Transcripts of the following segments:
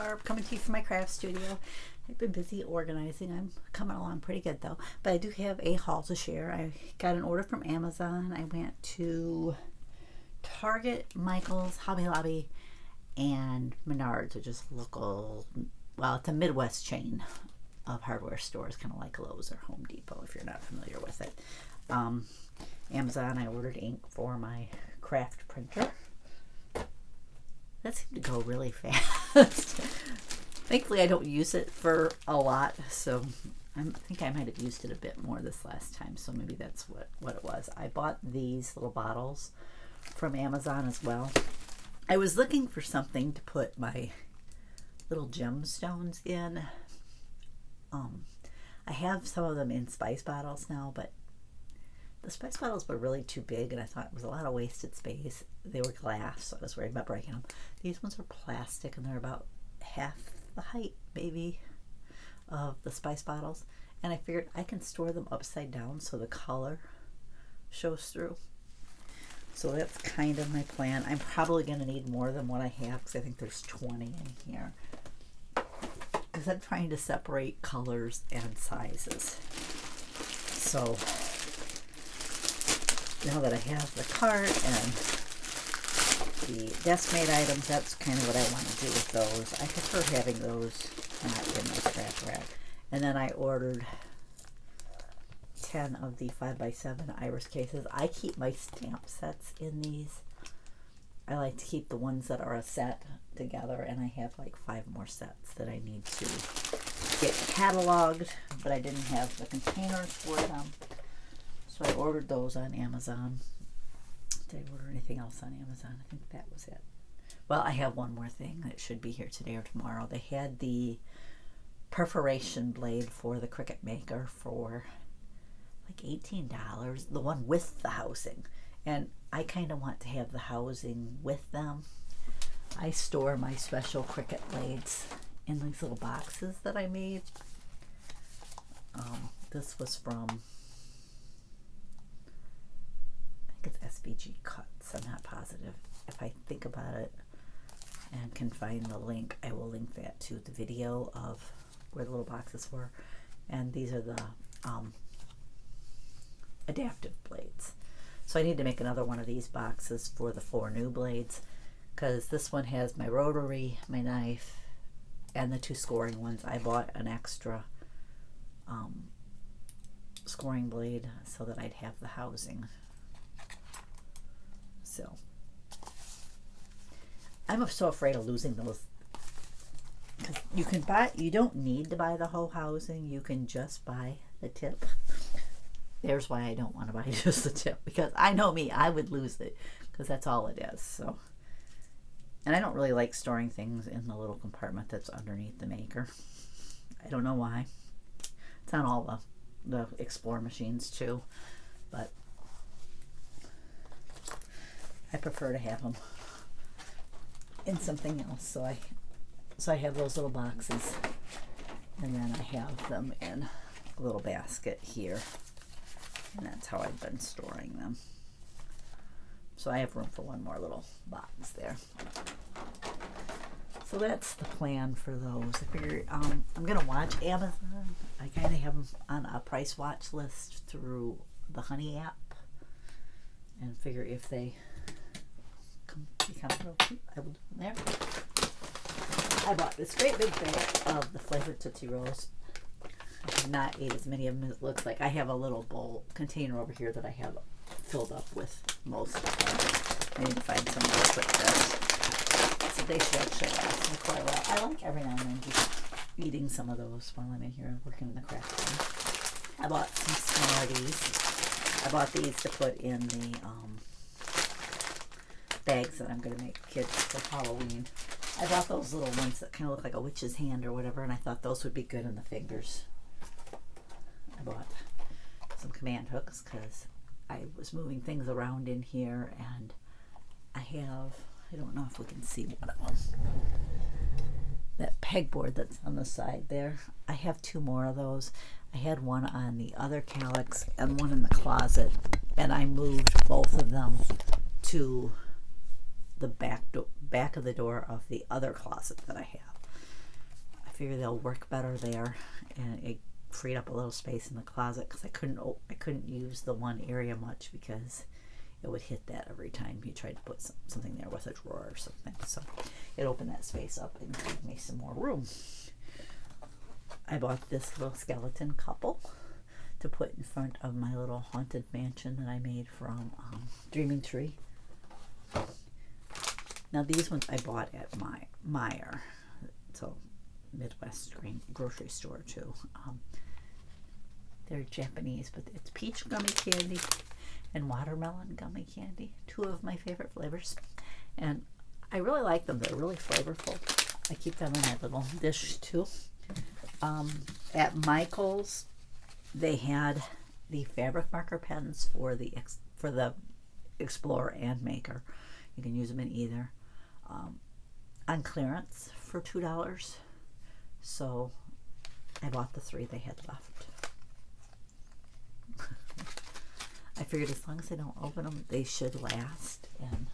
Barb, coming to you from my craft studio. I've been busy organizing. I'm coming along pretty good though. But I do have a haul to share. I got an order from Amazon. I went to Target, Michael's, Hobby Lobby, and Menards, which is local. Well, it's a Midwest chain of hardware stores, kind of like Lowe's or Home Depot if you're not familiar with it. Amazon, I ordered ink for my craft printer. That seemed to go really fast. Thankfully, I don't use it for a lot, so I think I might have used it a bit more this last time, so maybe that's what it was. I bought these little bottles from Amazon as well. I was looking for something to put my little gemstones in. I have some of them in spice bottles now, but the spice bottles were really too big, and I thought it was a lot of wasted space. They were glass, so I was worried about breaking them. These ones are plastic, and they're about half the height, maybe, of the spice bottles. And I figured I can store them upside down so the color shows through. So that's kind of my plan. I'm probably going to need more than what I have because I think there's 20 in here. Because I'm trying to separate colors and sizes. So now that I have the cart and the desk-made items, that's kind of what I want to do with those. I prefer having those not in my scratch rack. And then I ordered 10 of the 5x7 iris cases. I keep my stamp sets in these. I like to keep the ones that are a set together, and I have like 5 more sets that I need to get cataloged, but I didn't have the containers for them. So I ordered those on Amazon. Did I order anything else on Amazon? I think that was it. Well, I have one more thing that should be here today or tomorrow. They had the perforation blade for the Cricut Maker for like $18, the one with the housing. And I kind of want to have the housing with them. I store my special Cricut blades in these little boxes that I made. This was from, I think it's SVG Cuts. I'm not positive. If I think about it and can find the link, I will link that to the video of where the little boxes were. And these are the adaptive blades. So I need to make another one of these boxes for the 4 new blades, because this one has my rotary, my knife, and the 2 scoring ones. I bought an extra scoring blade so that I'd have the housing. So I'm so afraid of losing those, because you don't need to buy the whole housing. You can just buy the tip. There's why I don't want to buy just the tip, because I know me, I would lose it, because that's all it is. So, and I don't really like storing things in the little compartment that's underneath the maker. I don't know why. It's on all the Explore machines too, but I prefer to have them in something else. So I have those little boxes, and then I have them in a little basket here. And that's how I've been storing them. So I have room for one more little box there. So that's the plan for those. I figure I'm going to watch Amazon. I kind of have them on a price watch list through the Honey app. And figure if they become real cheap, I will do them there. I bought this great big bag of the flavored Tootsie Rolls. I have not ate as many of them as it looks like. I have a little bowl container over here that I have filled up with most of them. I need to find somewhere to put this. So they should actually last me quite a while. I like every now and then just eating some of those while I'm in here working in the craft room. I bought some Smarties. I bought these to put in the bags that I'm going to make kids for Halloween. I bought those little ones that kind of look like a witch's hand or whatever, and I thought those would be good in the fingers. I bought some command hooks because I was moving things around in here, and I don't know if we can see one of them. That pegboard that's on the side there. I have 2 more of those. I had one on the other calyx and one in the closet, and I moved both of them to the back of the door of the other closet that I have. figure they'll work better there, and it freed up a little space in the closet because I couldn't use the one area much because it would hit that every time you tried to put something there with a drawer or something. So it opened that space up and gave me some more room. I bought this little skeleton couple to put in front of my little haunted mansion that I made from Dreaming Tree. Now these ones I bought at Meijer, so Midwest grocery store too. They're Japanese, but it's peach gummy candy and watermelon gummy candy, two of my favorite flavors, and I really like them. They're really flavorful. I keep them in my little dish too. At Michael's, they had the fabric marker pens for the Explorer and Maker. You can use them in either. On clearance for $2. So I bought the 3 they had left. I figured as long as I don't open them, they should last, and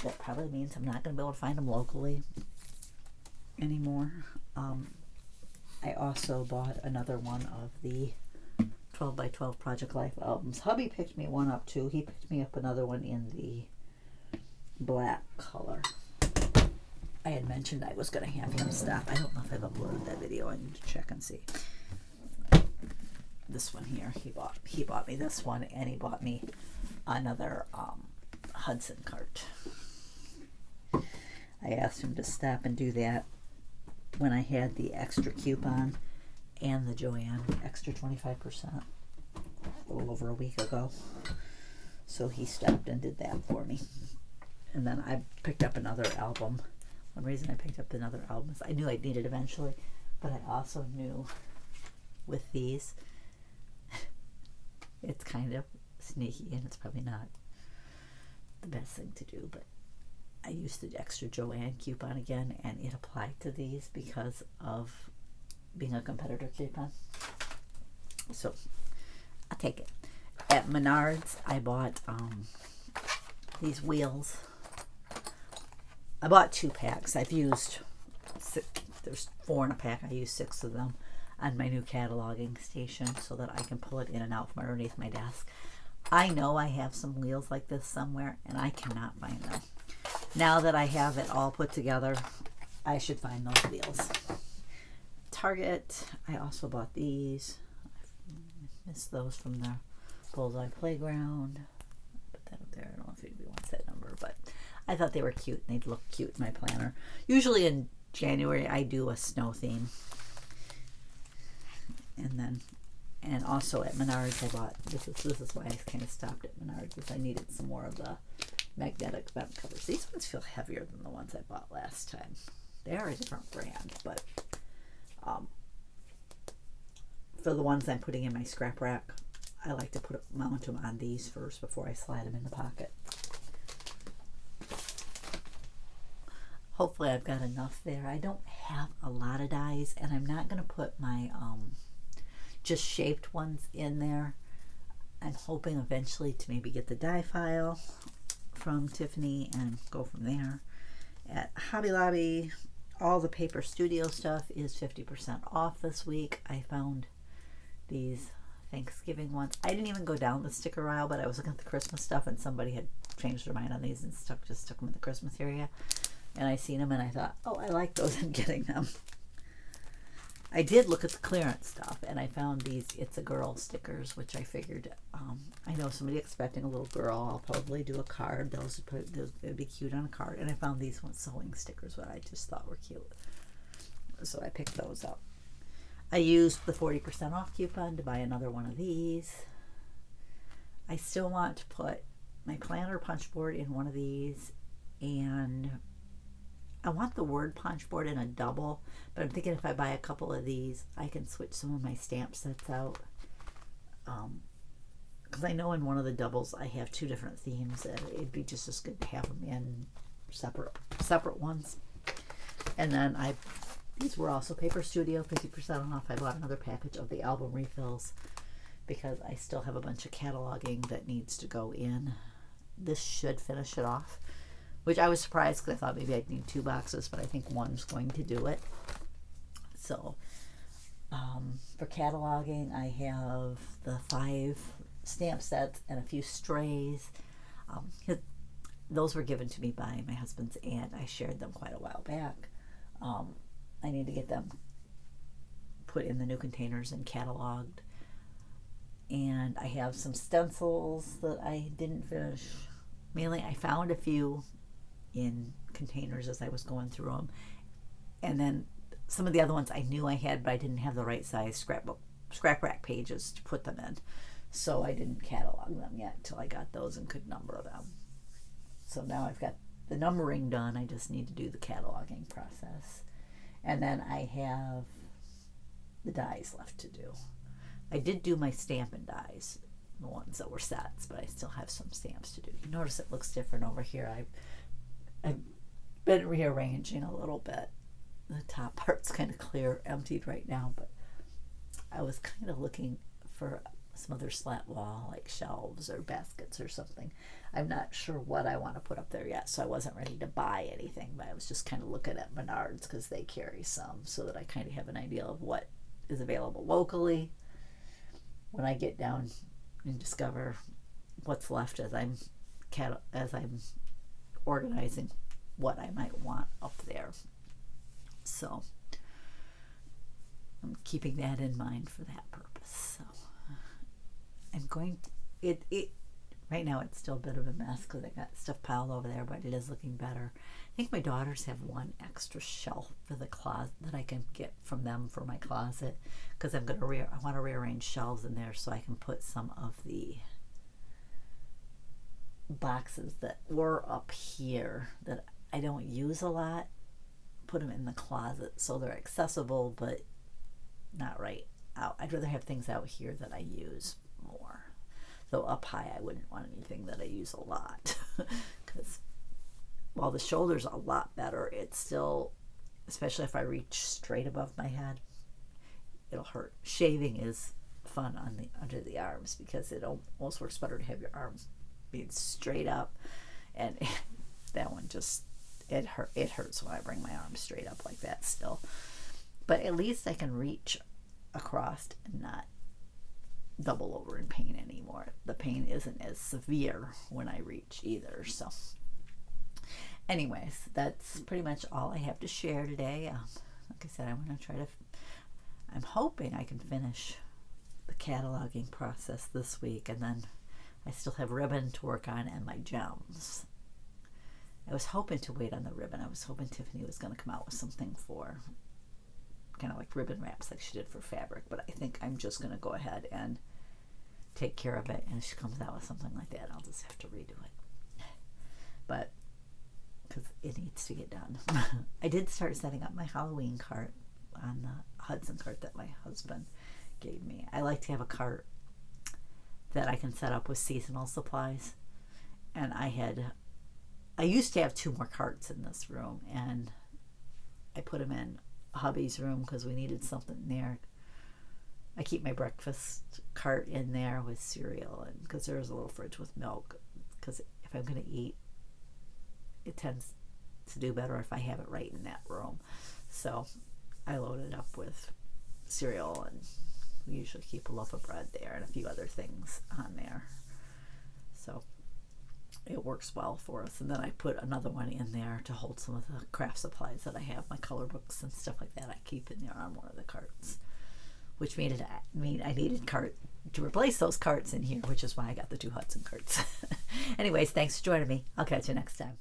that probably means I'm not going to be able to find them locally anymore. I also bought another one of the 12 by 12 Project Life albums. Hubby picked me one up too. He picked me up another one in the black color. I had mentioned I was going to have him stop. I don't know if I've uploaded that video. I need to check and see. This one here, he bought me this one, and he bought me another Hudson cart. I asked him to stop and do that when I had the extra coupon and the Joanne extra 25% a little over a week ago. So he stopped and did that for me. And then I picked up another album. One reason I picked up another album is I knew I'd need it eventually, but I also knew with these, it's kind of sneaky and it's probably not the best thing to do, but I used the extra Joanne coupon again, and it applied to these because of being a competitor coupon. So I'll take it. At Menards, I bought these wheels. I bought 2 packs. I've used 6, there's 4 in a pack. I used 6 of them on my new cataloging station so that I can pull it in and out from underneath my desk. I know I have some wheels like this somewhere, and I cannot find them. Now that I have it all put together, I should find those wheels. Target, I also bought these. I missed those from the Bullseye Playground. Put that up there. I don't know if anybody wants that number, but I thought they were cute and they'd look cute in my planner. Usually in January I do a snow theme. And also at Menards I bought, this is why I kind of stopped at Menards, is I needed some more of the magnetic vent covers. These ones feel heavier than the ones I bought last time. They are a different brand, but for the ones I'm putting in my scrap rack, I like to mount them on these first before I slide them in the pocket. Hopefully I've got enough there. I don't have a lot of dies, and I'm not going to put my just shaped ones in there. I'm hoping eventually to maybe get the die file from Tiffany and go from there. At Hobby Lobby, all the Paper Studio stuff is 50% off this week. I found these Thanksgiving ones. I didn't even go down the sticker aisle, but I was looking at the Christmas stuff, and somebody had changed their mind on these and just stuck them in the Christmas area. And I seen them and I thought, oh, I like those, I'm getting them. I did look at the clearance stuff, and I found these It's a Girl stickers, which I figured, I know somebody expecting a little girl. I'll probably do a card. Those would be cute on a card. And I found these ones sewing stickers, what I just thought were cute. So I picked those up. I used the 40% off coupon to buy another one of these. I still want to put my planner punch board in one of these, and I want the word punch board in a double, but I'm thinking if I buy a couple of these, I can switch some of my stamp sets out. Because I know in one of the doubles I have 2 different themes, and it'd be just as good to have them in separate ones. And then these were also Paper Studio, 50% off. I bought another package of the album refills because I still have a bunch of cataloging that needs to go in. This should finish it off, which I was surprised because I thought maybe I'd need 2 boxes, but I think one's going to do it. So for cataloging, I have the 5 stamp sets and a few strays. Those were given to me by my husband's aunt. I shared them quite a while back. I need to get them put in the new containers and cataloged. And I have some stencils that I didn't finish. Mainly, I found a few in containers as I was going through them. And then some of the other ones I knew I had, but I didn't have the right size scrap rack pages to put them in. So I didn't catalog them yet until I got those and could number them. So now I've got the numbering done. I just need to do the cataloging process. And then I have the dies left to do. I did do my Stampin' dies, the ones that were sets, but I still have some stamps to do. You notice it looks different over here. I've been rearranging a little bit. The top part's kind of clear, emptied right now, but I was kind of looking for some other slat wall, like shelves or baskets or something. I'm not sure what I want to put up there yet, so I wasn't ready to buy anything, but I was just kind of looking at Menards because they carry some, so that I kind of have an idea of what is available locally when I get down and discover what's left as I'm organizing what I might want up there. So I'm keeping that in mind for that purpose. So I'm going to, right now it's still a bit of a mess because I got stuff piled over there, but it is looking better. I think my daughters have one extra shelf for the closet that I can get from them for my closet, because I want to rearrange shelves in there so I can put some of the boxes that were up here that I don't use a lot, put them in the closet so they're accessible but not right out. I'd rather have things out here that I use more. Though up high I wouldn't want anything that I use a lot, because while the shoulder's a lot better, it's still, especially if I reach straight above my head, it'll hurt. Shaving is fun on under the arms because it almost works better to have your arms being straight up, and that one just it hurts when I bring my arms straight up like that still. But at least I can reach across and not double over in pain anymore. The pain isn't as severe when I reach either. So anyways, that's pretty much all I have to share today. Like I said, I'm hoping I can finish the cataloging process this week, and then I still have ribbon to work on and my gems. I was hoping to wait on the ribbon. I was hoping Tiffany was going to come out with something for kind of like ribbon wraps like she did for fabric, but I think I'm just going to go ahead and take care of it, and if she comes out with something like that, I'll just have to redo it. But because it needs to get done. I did start setting up my Halloween cart on the Hudson cart that my husband gave me. I like to have a cart that I can set up with seasonal supplies, and I used to have 2 more carts in this room, and I put them in hubby's room because we needed something there. I keep my breakfast cart in there with cereal, and because there's a little fridge with milk, because if I'm going to eat, it tends to do better if I have it right in that room. So I load it up with cereal, and we usually keep a loaf of bread there and a few other things on there. So it works well for us. And then I put another one in there to hold some of the craft supplies that I have, my color books and stuff like that. I keep in there on one of the carts, which I needed cart to replace those carts in here, which is why I got the 2 Hudson carts. Anyways, thanks for joining me. I'll catch you next time.